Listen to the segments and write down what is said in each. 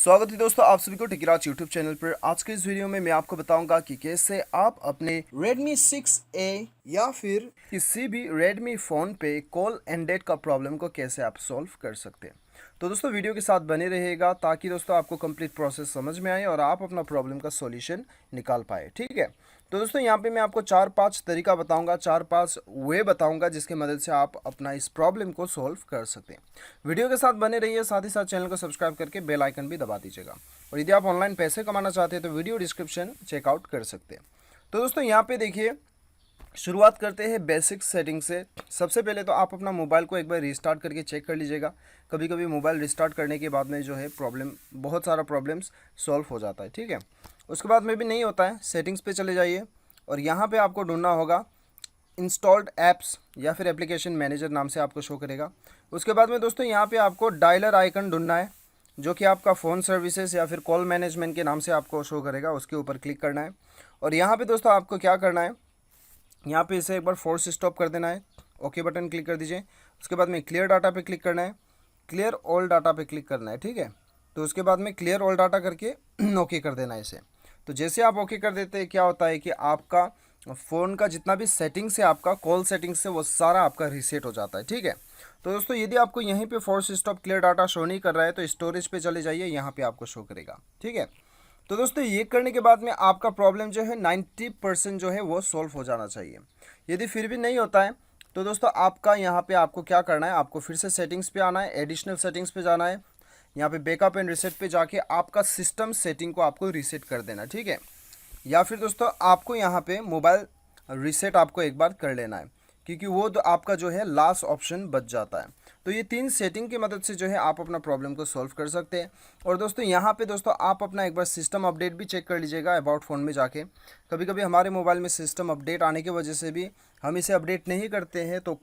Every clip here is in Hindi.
स्वागत है दोस्तों आप सभी को टिकराज यूट्यूब चैनल पर। आज के इस वीडियो में मैं आपको बताऊंगा कि कैसे आप अपने Redmi 6A या फिर किसी भी Redmi फ़ोन पे कॉल एंड डेट का प्रॉब्लम को कैसे आप सॉल्व कर सकते हैं। तो दोस्तों वीडियो के साथ बने रहिएगा ताकि दोस्तों आपको कंप्लीट प्रोसेस समझ में आए और आप अपना प्रॉब्लम का सॉल्यूशन निकाल पाए। ठीक है, तो दोस्तों यहाँ पे मैं आपको 4-5 तरीका बताऊंगा, 4-5 वे बताऊंगा जिसकी मदद से आप अपना इस प्रॉब्लम को सॉल्व कर सकते हैं। वीडियो के साथ बने रहिए, साथ ही साथ चैनल को सब्सक्राइब करके बेल आइकन भी दबा दीजिएगा। और यदि आप ऑनलाइन पैसे कमाना चाहते हैं तो वीडियो डिस्क्रिप्शन चेकआउट कर सकते हैं। तो दोस्तों यहाँ पे देखिए, शुरुआत करते हैं बेसिक सेटिंग से। सबसे पहले तो आप अपना मोबाइल को एक बार रिस्टार्ट करके चेक कर लीजिएगा। कभी कभी मोबाइल रिस्टार्ट करने के बाद में जो है बहुत सारा प्रॉब्लम्स सॉल्व हो जाता है। ठीक है, उसके बाद में भी नहीं होता है, सेटिंग्स पे चले जाइए और यहाँ पे आपको ढूंढना होगा इंस्टॉल्ड ऐप्स या फिर एप्लीकेशन मैनेजर नाम से आपको शो करेगा। उसके बाद में दोस्तों यहाँ पे आपको डायलर आइकन ढूंढना है जो कि आपका फ़ोन सर्विसेज या फिर कॉल मैनेजमेंट के नाम से आपको शो करेगा। उसके ऊपर क्लिक करना है और यहाँ पे दोस्तों आपको क्या करना है, यहाँ पे इसे एक बार फोर्स स्टॉप कर देना है। ओके बटन क्लिक कर दीजिए। उसके बाद में क्लियर डाटा पे क्लिक करना है, क्लियर ऑल डाटा पे क्लिक करना है। ठीक है, तो उसके बाद में क्लियर ऑल डाटा करके ओके कर देना है इसे। तो जैसे आप ओके कर देते हैं क्या होता है कि आपका फ़ोन का जितना भी सेटिंग्स है, आपका कॉल सेटिंग्स से वो सारा आपका रीसेट हो जाता है। ठीक है, तो दोस्तों यदि आपको यहीं पे force stop clear data show नहीं कर रहा है तो स्टोरेज पे चले जाइए, यहाँ पे आपको शो करेगा। ठीक है, तो दोस्तों ये करने के बाद में आपका प्रॉब्लम जो है 90% जो है वो सॉल्व हो जाना चाहिए। यदि फिर भी नहीं होता है तो दोस्तों आपका यहाँ पे आपको क्या करना है, आपको फिर से सेटिंग्स पे आना है, एडिशनल सेटिंग्स पे जाना है। यहाँ पे बैकअप एंड रीसेट पे जाके आपका सिस्टम सेटिंग को आपको रीसेट कर देना। ठीक है, या फिर दोस्तों आपको यहाँ पे मोबाइल रीसेट आपको एक बार कर लेना है क्योंकि वो तो आपका जो है लास्ट ऑप्शन बच जाता है। तो ये 3 सेटिंग की मदद से जो है आप अपना प्रॉब्लम को सॉल्व कर सकते हैं। और दोस्तों यहाँ पे दोस्तों आप अपना एक बार सिस्टम अपडेट भी चेक कर लीजिएगा अबाउट फ़ोन में जाके। कभी कभी हमारे मोबाइल में सिस्टम अपडेट आने की वजह से भी हम इसे अपडेट नहीं करते हैं, तो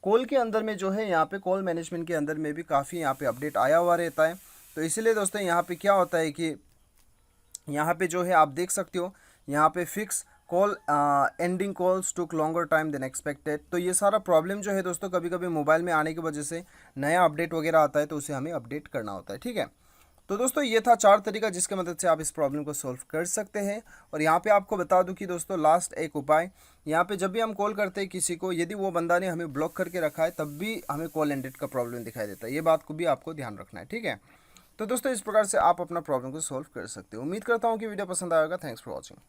कॉल के अंदर में जो है यहाँ पे कॉल मैनेजमेंट के अंदर में भी काफ़ी यहाँ पे अपडेट आया हुआ रहता है। तो इसीलिए दोस्तों यहाँ पे क्या होता है कि यहाँ पे जो है आप देख सकते हो, यहाँ पे फिक्स कॉल एंडिंग कॉल्स टुक लॉन्गर टाइम देन एक्सपेक्टेड। तो ये सारा प्रॉब्लम जो है दोस्तों कभी कभी मोबाइल में आने की वजह से नया अपडेट वगैरह आता है तो उसे हमें अपडेट करना होता है। ठीक है, तो दोस्तों ये था 4 तरीका जिसके मदद से आप इस प्रॉब्लम को सॉल्व कर सकते हैं। और यहाँ पे आपको बता दूं कि दोस्तों लास्ट एक उपाय, यहाँ पे जब भी हम कॉल करते हैं किसी को, यदि वो बंदा ने हमें ब्लॉक करके रखा है तब भी हमें कॉल एंडेड का प्रॉब्लम दिखाई देता है। ये बात को भी आपको ध्यान रखना है। ठीक है, तो दोस्तों इस प्रकार से आप अपना प्रॉब्लम को सॉल्व कर सकते हो। उम्मीद करता हूँ कि वीडियो पसंद आएगा। Thanks for watching.